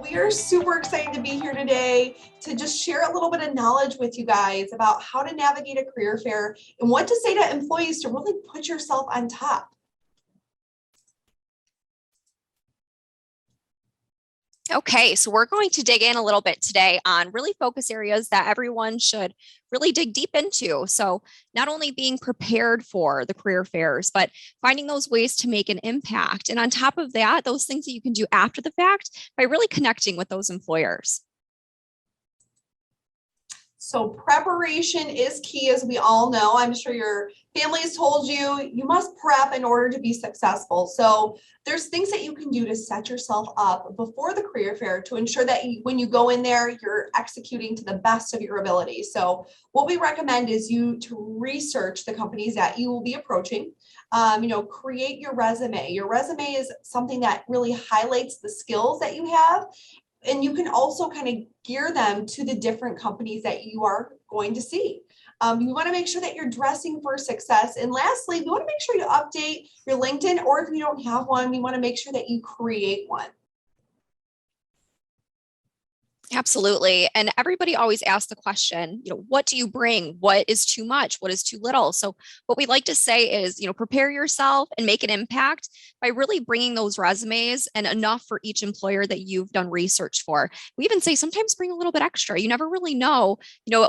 we are super excited to be here today to just share a little bit of knowledge with you guys about how to navigate a career fair and what to say to employees to really put yourself on top. Okay, so we're going to dig in a little bit today on really focus areas that everyone should really dig deep into. So not only being prepared for the career fairs, but finding those ways to make an impact. And on top of that, those things that you can do after the fact by really connecting with those employers. So preparation is key, as we all know. I'm sure your family has told you, you must prep in order to be successful. So there's things that you can do to set yourself up before the career fair to ensure that when you go in there, you're executing to the best of your ability. So what we recommend is you to research the companies that you will be approaching. Create your resume. Your resume is something that really highlights the skills that you have. And you can also kind of gear them to the different companies that you are going to see. You want to make sure that you're dressing for success. And lastly, you want to make sure you update your LinkedIn, or if you don't have one, you want to make sure that you create one. Absolutely. And everybody always asks the question, what do you bring? What is too much? What is too little? So what we like to say is, prepare yourself and make an impact by really bringing those resumes and enough for each employer that you've done research for. We even say sometimes bring a little bit extra. You never really know,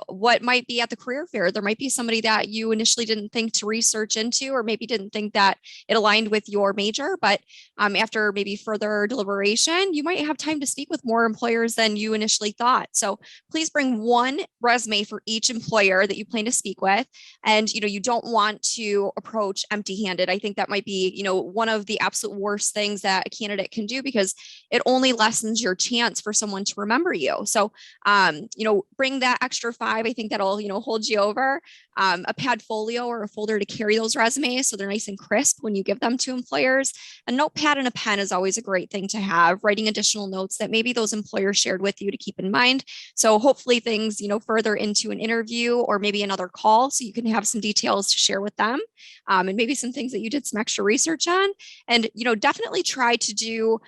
what might be at the career fair. There might be somebody that you initially didn't think to research into, or maybe didn't think that it aligned with your major, but after maybe further deliberation, you might have time to speak with more employers than you initially thought. So please bring one resume for each employer that you plan to speak with. And, you don't want to approach empty-handed. I think that might be, one of the absolute worst things that a candidate can do, because it only lessens your chance for someone to remember you. So, bring that extra 5. I think that'll, hold you over. A Padfolio or a folder to carry those resumes so they're nice and crisp when you give them to employers. A notepad and a pen is always a great thing to have, writing additional notes that maybe those employers shared with you to keep in mind. So hopefully things, further into an interview or maybe another call, so you can have some details to share with them, and maybe some things that you did some extra research on. And, definitely try to do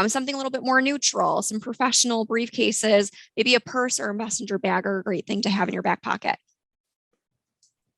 something a little bit more neutral, some professional briefcases, maybe a purse or a messenger bag are a great thing to have in your back pocket.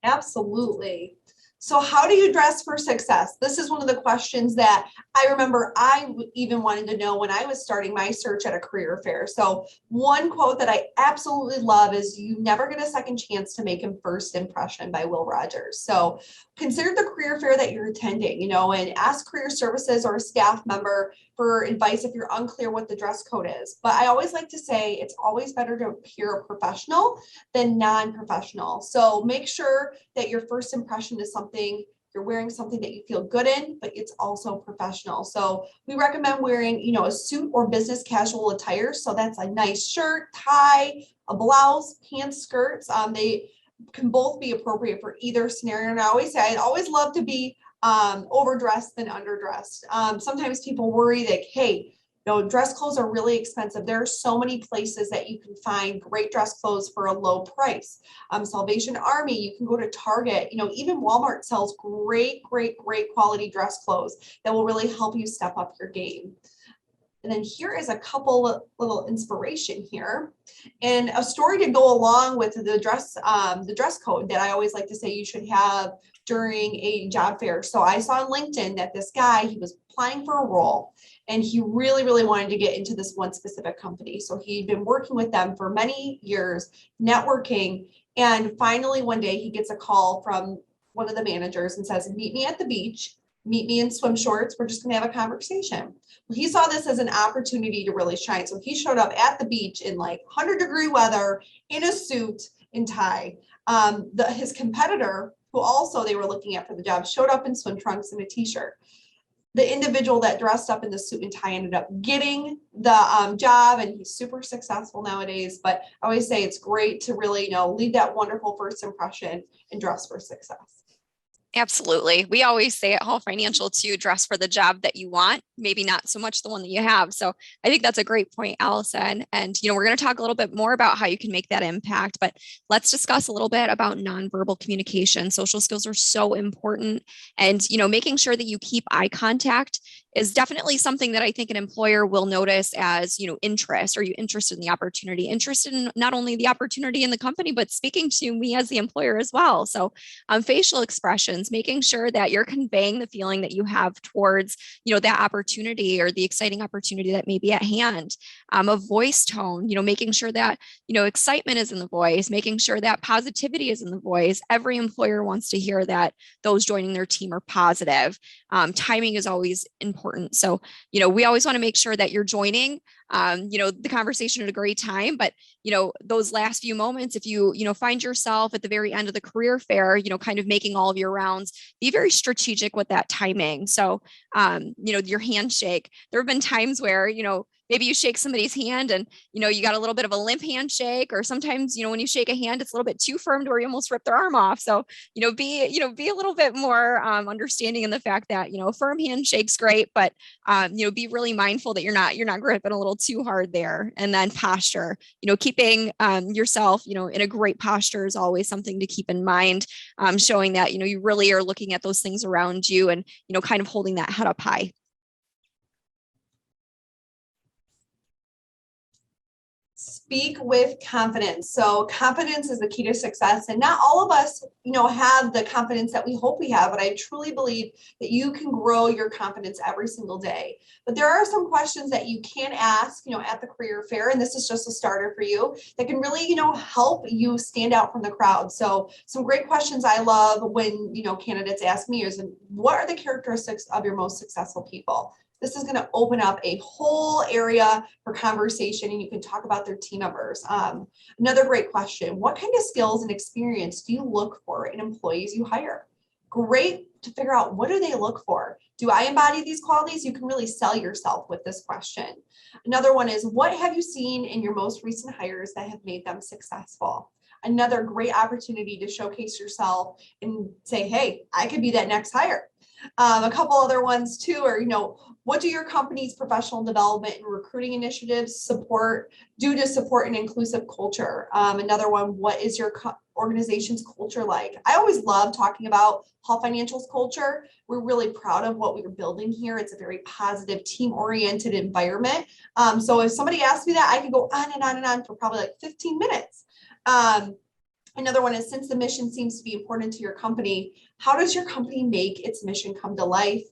Absolutely. So how do you dress for success? This is one of the questions that I remember I even wanted to know when I was starting my search at a career fair. So one quote that I absolutely love is, "You never get a second chance to make a first impression," by Will Rogers. So consider the career fair that you're attending, and ask career services or a staff member for advice if you're unclear what the dress code is. But I always like to say it's always better to appear professional than non-professional. So make sure that your first impression is something you're wearing, something that you feel good in, but it's also professional. So we recommend wearing, a suit or business casual attire. So that's a nice shirt, tie, a blouse, pants, skirts. They can both be appropriate for either scenario. And I always say, I'd always love to be overdressed than underdressed. Sometimes people worry that, hey, dress clothes are really expensive. There are so many places that you can find great dress clothes for a low price. Salvation Army, you can go to Target, even Walmart sells great quality dress clothes that will really help you step up your game. And then here is a couple little inspiration here, and a story to go along with the dress code that I always like to say you should have during a job fair. So I saw on LinkedIn that this guy, he was applying for a role, and he really wanted to get into this one specific company. So he'd been working with them for many years, networking, and finally one day he gets a call from one of the managers and says, "Meet me at the beach. Meet me in swim shorts. We're just going to have a conversation." Well, he saw this as an opportunity to really shine. So he showed up at the beach in like 100-degree weather in a suit and tie. His competitor, who also they were looking at for the job, showed up in swim trunks and a t-shirt. The individual that dressed up in the suit and tie ended up getting the job, and he's super successful nowadays. But I always say it's great to really, leave that wonderful first impression and dress for success. Absolutely. We always say at Hall Financial to dress for the job that you want, maybe not so much the one that you have. So I think that's a great point, Allison. And, we're going to talk a little bit more about how you can make that impact, but let's discuss a little bit about nonverbal communication. Social skills are so important. And, making sure that you keep eye contact is definitely something that I think an employer will notice as, interest. Are you interested in the opportunity? Interested in not only the opportunity in the company, but speaking to me as the employer as well. So facial expressions, making sure that you're conveying the feeling that you have towards, that opportunity or the exciting opportunity that may be at hand. A voice tone, making sure that, excitement is in the voice, making sure that positivity is in the voice. Every employer wants to hear that those joining their team are positive. Timing is always important. So, we always want to make sure that you're joining, the conversation at a great time, but, those last few moments, if you, find yourself at the very end of the career fair, kind of making all of your rounds, be very strategic with that timing. So, your handshake, there have been times where, maybe you shake somebody's hand and, you got a little bit of a limp handshake, or sometimes, when you shake a hand, it's a little bit too firm to where you almost rip their arm off. So, be a little bit more understanding in the fact that, a firm handshake's great, but, be really mindful that you're not gripping a little too hard there. And then posture, keeping yourself, in a great posture is always something to keep in mind, showing that, you really are looking at those things around you and, kind of holding that head up high. Speak with confidence. So confidence is the key to success. And not all of us, have the confidence that we hope we have, but I truly believe that you can grow your confidence every single day. But there are some questions that you can ask, at the career fair. And this is just a starter for you that can really, help you stand out from the crowd. So some great questions I love when, candidates ask me is, what are the characteristics of your most successful people? This is going to open up a whole area for conversation, and you can talk about their team members. Another great question: what kind of skills and experience do you look for in employees you hire? Great to figure out, what do they look for? Do I embody these qualities? You can really sell yourself with this question. Another one is, what have you seen in your most recent hires that have made them successful? Another great opportunity to showcase yourself and say, hey, I could be that next hire. A couple other ones too are, what do your company's professional development and recruiting initiatives do to support an inclusive culture? Another one, what is your organization's culture like? I always love talking about Hall Financial's culture. We're really proud of what we're building here. It's a very positive, team-oriented environment. So if somebody asked me that, I could go on and on and on for probably like 15 minutes. Another one is, since the mission seems to be important to your company, how does your company make its mission come to life?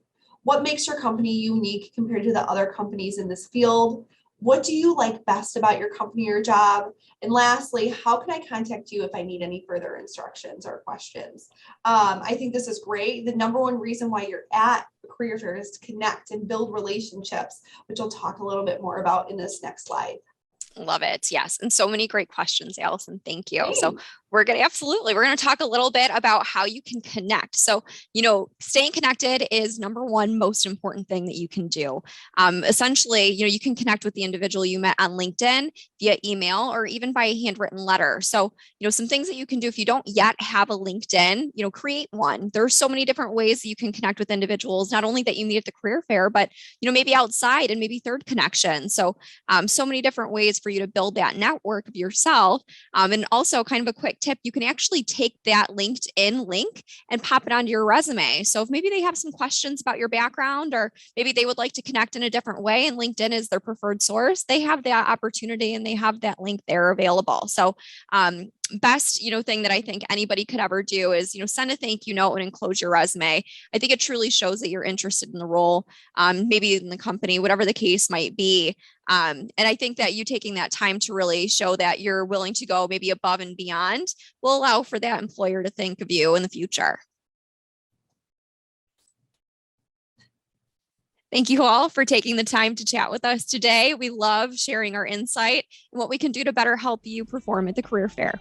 What makes your company unique compared to the other companies in this field? What do you like best about your company or job? And lastly, how can I contact you if I need any further instructions or questions? I think this is great. The number one reason why you're at a career fair is to connect and build relationships, which I'll talk a little bit more about in this next slide. Love it. Yes. And so many great questions, Allison. Thank you. Thanks. So we're going to talk a little bit about how you can connect. So, staying connected is number one most important thing that you can do. Essentially, you can connect with the individual you met on LinkedIn via email or even by a handwritten letter. So, some things that you can do if you don't yet have a LinkedIn, create one. There are so many different ways that you can connect with individuals, not only that you meet at the career fair, but, maybe outside and maybe third connection. So, so many different ways for you to build that network of yourself. And also kind of a quick tip, you can actually take that LinkedIn link and pop it onto your resume. So if maybe they have some questions about your background, or maybe they would like to connect in a different way and LinkedIn is their preferred source, they have that opportunity and they have that link there available. So best thing that I think anybody could ever do is send a thank you note and enclose your resume. I think it truly shows that you're interested in the role, maybe in the company, whatever the case might be. And I think that you taking that time to really show that you're willing to go maybe above and beyond will allow for that employer to think of you in the future. Thank you all for taking the time to chat with us today. We love sharing our insight and what we can do to better help you perform at the career fair.